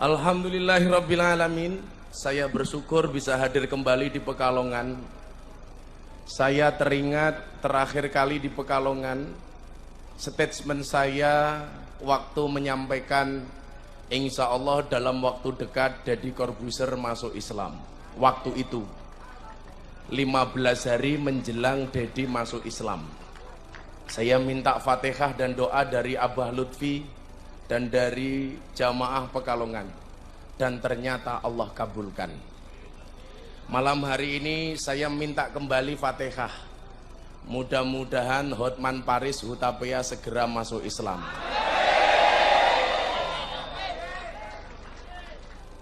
Alhamdulillahirrabbilalamin. Saya bersyukur bisa hadir kembali di Pekalongan. Saya teringat terakhir kali di Pekalongan, statement saya waktu menyampaikan insya Allah dalam waktu dekat Deddy Corbuzier masuk Islam. Waktu itu 15 hari menjelang Deddy masuk Islam, saya minta Fatihah dan doa dari Abah Lutfi dan dari jamaah Pekalongan, dan ternyata Allah kabulkan. Malam hari ini saya minta kembali Fatihah. Mudah-mudahan Hotman Paris Hutapea segera masuk Islam.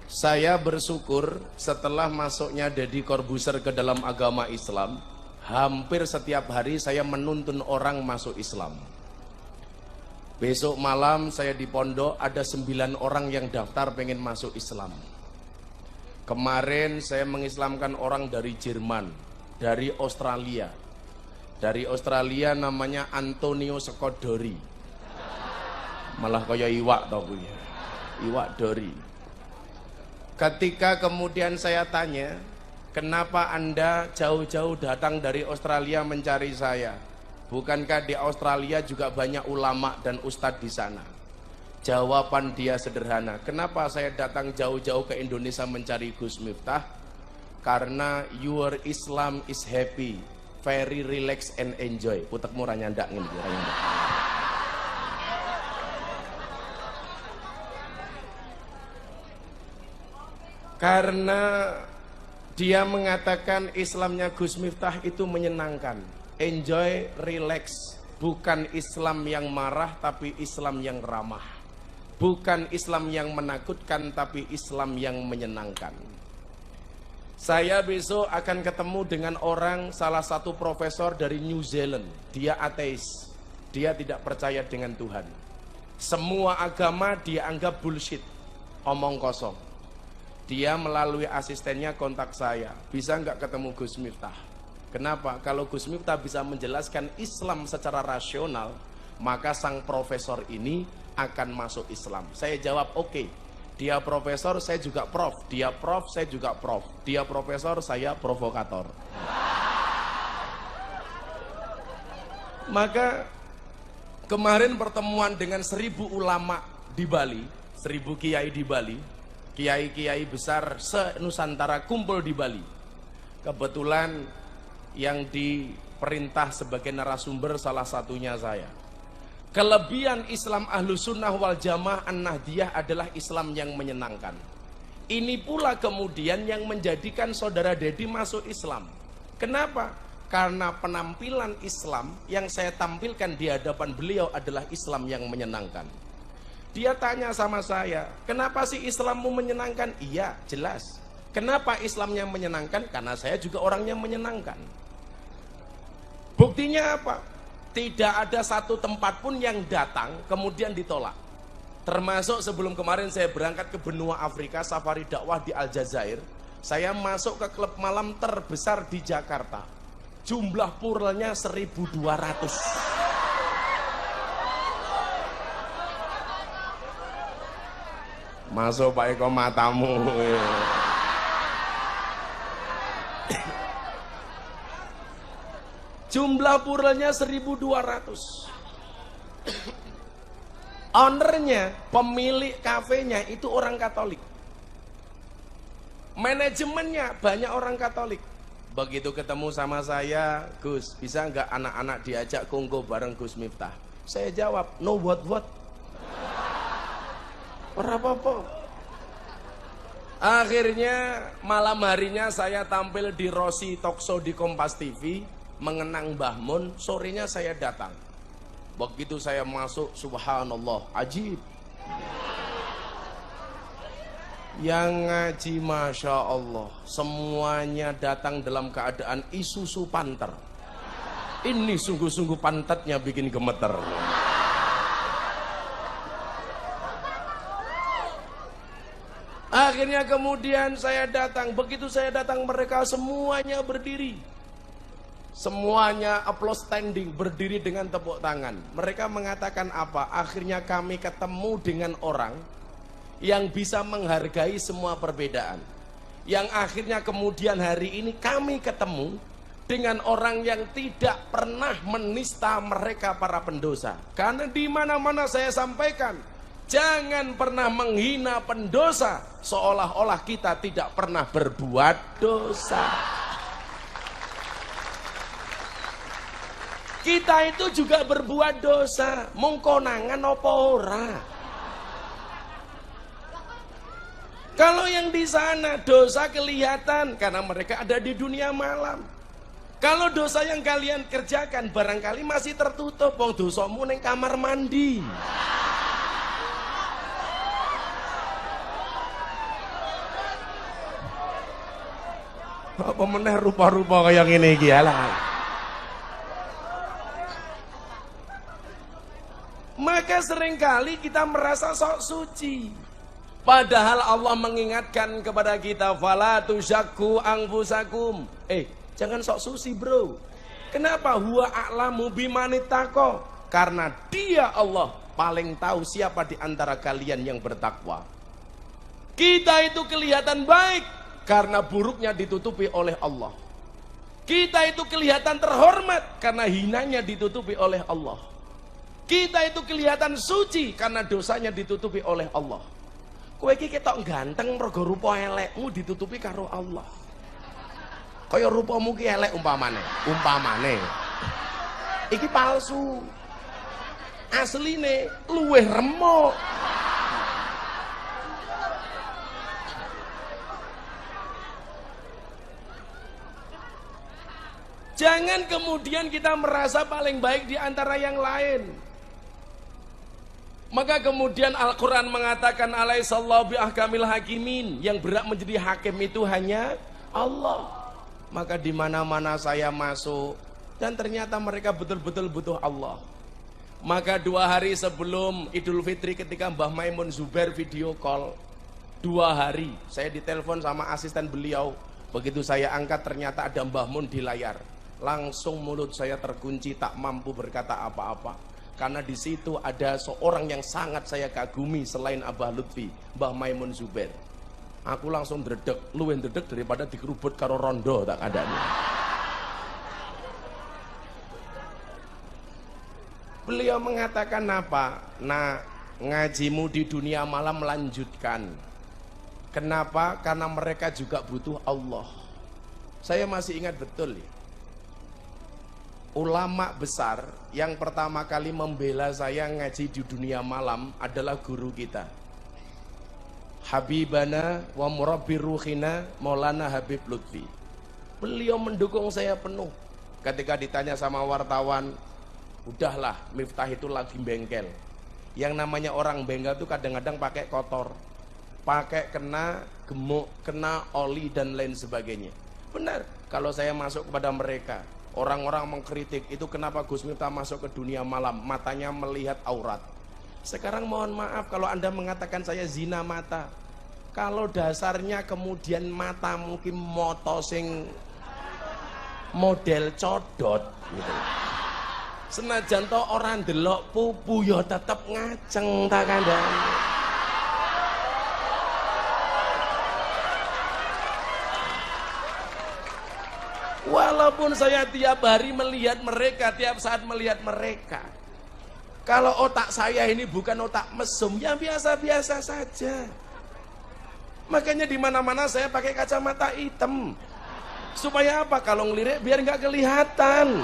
Saya bersyukur setelah masuknya Deddy Corbuzier ke dalam agama Islam, hampir setiap hari saya menuntun orang masuk Islam. Besok malam saya di pondok ada 9 orang yang daftar pengen masuk Islam. Kemarin saya mengislamkan orang dari Jerman, dari Australia. Dari Australia namanya Antonio Sekodori. Malah kaya iwak tau gue. Iwak Dori. Ketika kemudian saya tanya, kenapa Anda jauh-jauh datang dari Australia mencari saya? Bukankah di Australia juga banyak ulama dan ustadz di sana? Jawaban dia sederhana. Kenapa saya datang jauh-jauh ke Indonesia mencari Gus Miftah? Karena your Islam is happy, very relax and enjoy. Putek murah nyandak ngene iki. Karena dia mengatakan Islamnya Gus Miftah itu menyenangkan. Enjoy, relax. Bukan Islam yang marah, tapi Islam yang ramah. Bukan Islam yang menakutkan, tapi Islam yang menyenangkan. Saya besok akan ketemu dengan orang, salah satu profesor dari New Zealand. Dia ateis. Dia tidak percaya dengan Tuhan. Semua agama dia anggap bullshit, omong kosong. Dia melalui asistennya kontak saya. Bisa nggak ketemu Gus Miftah? Kenapa? Kalau Gus Miftah bisa menjelaskan Islam secara rasional, maka sang profesor ini akan masuk Islam. Saya jawab oke. Dia profesor, saya juga prof. Dia prof, saya juga prof. Dia profesor, saya provokator. Maka kemarin pertemuan dengan 1000 ulama di Bali, 1000 kiai di Bali, kiai-kiai besar se-Nusantara kumpul di Bali. Kebetulan yang diperintah sebagai narasumber salah satunya saya. Kelebihan Islam Ahlus Sunnah wal Jamaah An-Nahdiyah adalah Islam yang menyenangkan. Ini pula kemudian yang menjadikan saudara Deddy masuk Islam. Kenapa? Karena penampilan Islam yang saya tampilkan di hadapan beliau adalah Islam yang menyenangkan. Dia tanya sama saya, kenapa sih Islammu menyenangkan? Iya, jelas. Kenapa Islamnya menyenangkan? Karena saya juga orang yang menyenangkan. Buktinya apa? Tidak ada satu tempat pun yang datang kemudian ditolak. Termasuk sebelum kemarin saya berangkat ke benua Afrika, safari dakwah di Aljazair. Saya masuk ke klub malam terbesar di Jakarta. Jumlah purlnya 1200. Masuk Pak Eko matamu. Jumlah purlnya 1200. Ownernya, pemilik kafenya itu orang Katolik. Manajemennya banyak orang Katolik. Begitu ketemu sama saya, Gus, bisa nggak anak-anak diajak kongko bareng Gus Miftah? Saya jawab, no what. Ora apa-apa. Akhirnya malam harinya saya tampil di Rossi Talkshow di Kompas TV, mengenang Mbah Mun. Sorenya saya datang. Begitu saya masuk, subhanallah, ajib. Yang ngaji Masya Allah, semuanya datang dalam keadaan isusu panter. Ini sungguh-sungguh pantatnya bikin gemeter. Akhirnya kemudian saya datang. Begitu saya datang, mereka semuanya berdiri. Semuanya applause standing, berdiri dengan tepuk tangan. Mereka mengatakan apa? Akhirnya kami ketemu dengan orang yang bisa menghargai semua perbedaan, yang akhirnya kemudian hari ini kami ketemu dengan orang yang tidak pernah menista mereka para pendosa. Karena di mana-mana saya sampaikan, jangan pernah menghina pendosa seolah-olah kita tidak pernah berbuat dosa. Kita itu juga berbuat dosa, mung konangan apa ora. Kalau yang di sana dosa kelihatan karena mereka ada di dunia malam. Kalau dosa yang kalian kerjakan barangkali masih tertutup, wong dosamu ning kamar mandi. Apa meneh rupa-rupa kaya ngene iki lah. Maka seringkali kita merasa sok suci. Padahal Allah mengingatkan kepada kita, fala tuzakku anfusakum. Jangan sok suci bro. Kenapa? Huwa a'lamu bimanittaqo. Karena dia Allah paling tahu siapa di antara kalian yang bertakwa. Kita itu kelihatan baik karena buruknya ditutupi oleh Allah. Kita itu kelihatan terhormat karena hinanya ditutupi oleh Allah. Kita itu kelihatan suci karena dosanya ditutupi oleh Allah. Kowe iki ketok ganteng mergo rupa elekmu ditutupi karo Allah. Kaya rupamu ki elek umpamane. Iki palsu. Asline luwih remuk. Jangan kemudian kita merasa paling baik di antara yang lain. Maka kemudian Al-Quran mengatakan alaihissallahu biahkamil hakimin, yang berhak menjadi hakim itu hanya Allah. Maka di mana-mana saya masuk dan ternyata mereka betul-betul butuh Allah. Maka 2 hari sebelum Idul Fitri ketika Mbah Maimun Zubair video call, 2 hari saya ditelepon sama asisten beliau. Begitu saya angkat ternyata ada Mbah Mun di layar. Langsung mulut saya terkunci, tak mampu berkata apa-apa. Karena di situ ada seorang yang sangat saya kagumi selain Abah Lutfi, Mbah Maimun Zubair. Aku langsung dredeg, luwih dredeg daripada dikerubut karo rondo tak adanya. Beliau mengatakan apa? Nah, ngajimu di dunia malam melanjutkan. Kenapa? Karena mereka juga butuh Allah. Saya masih ingat betul ya. Ulama besar yang pertama kali membela saya ngaji di dunia malam adalah guru kita, Habibana wa murabbi ruhina Maulana Habib Lutfi. Beliau mendukung saya penuh. Ketika ditanya sama wartawan, udahlah Miftah itu lagi bengkel. Yang namanya orang bengkel itu kadang-kadang pakai kotor, pakai kena gemuk, kena oli dan lain sebagainya. Benar, kalau saya masuk kepada mereka, orang-orang mengkritik, itu kenapa Gus Miftah masuk ke dunia malam, matanya melihat aurat. Sekarang mohon maaf kalau Anda mengatakan saya zina mata. Kalau dasarnya kemudian mata mungkin moto sing model codot gitu. Senajan to orang delok pupu ya tetep ngaceng tak kandhani. Walaupun saya tiap hari melihat mereka, tiap saat melihat mereka, kalau otak saya ini bukan otak mesum, ya biasa-biasa saja. Makanya di mana-mana saya pakai kacamata hitam. Supaya apa? Kalau ngelirik biar nggak kelihatan.